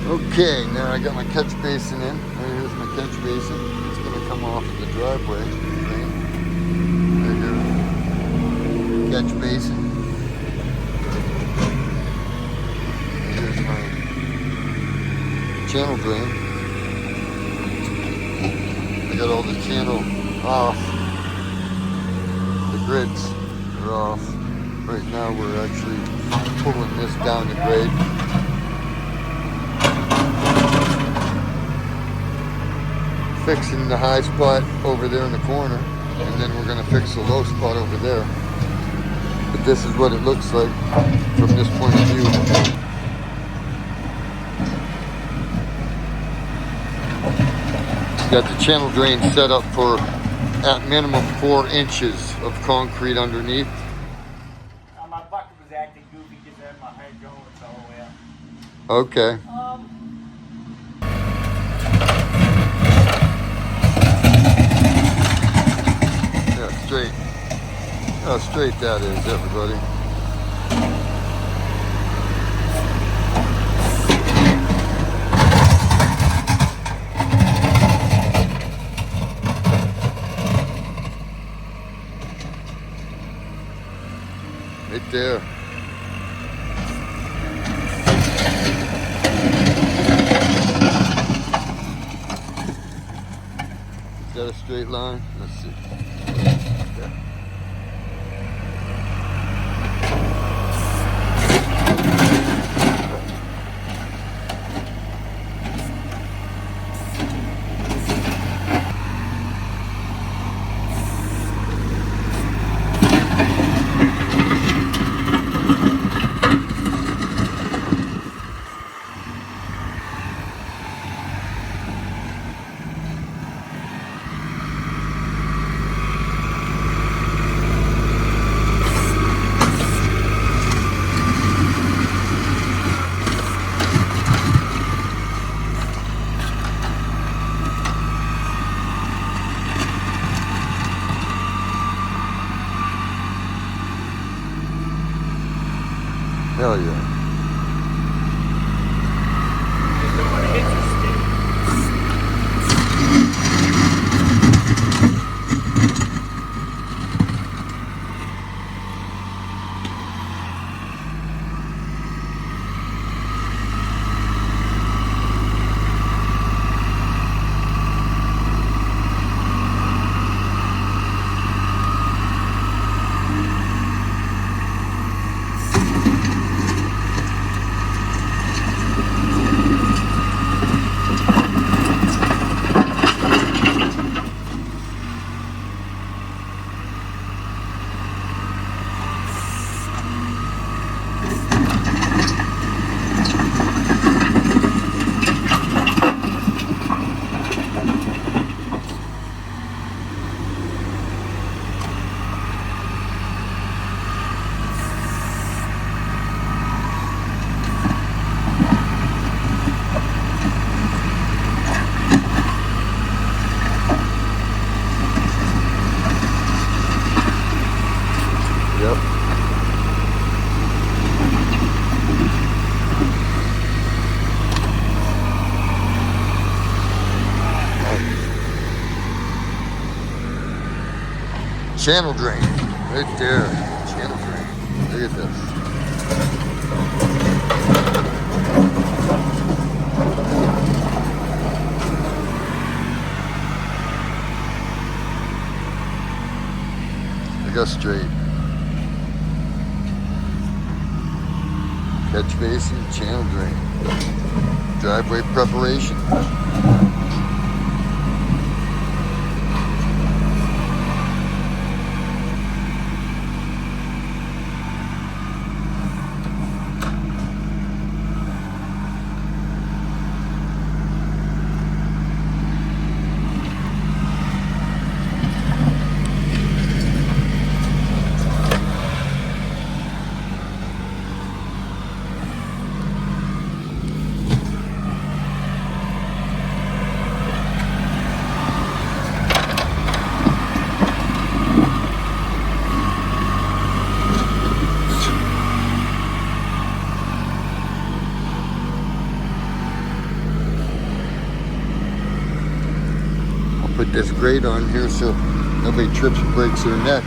Okay, now I got my catch basin in. Right here's my catch basin. It's going to come off of the driveway. Right here. Catch basin. And here's my channel drain. I got all the channel off. The grids are off. Right now we're actually pulling this down to grade. Fixing the high spot over there in the corner, and then we're going to fix the low spot over there. But this is what it looks like from this point of view. Got the channel drain set up for at minimum 4 inches of concrete underneath. My bucket was acting goofy because I had my hydraulics all the way up. Okay. Yeah, straight. How straight that is, everybody. Right there. Is that a straight line? Let's see. Yeah. Hell yeah. Yep. Channel drain, right there. Channel drain. Look at this. I go straight. Catch basin, channel drain. Driveway preparation. put this grate on here so nobody trips and breaks their neck.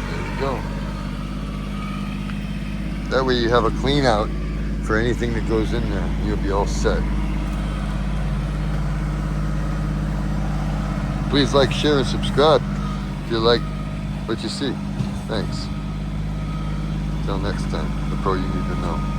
There you go. That way you have a clean out for anything that goes in there. You'll be all set. Please like, share, and subscribe if you like what you see. Thanks. Until next time, the pro you need to know.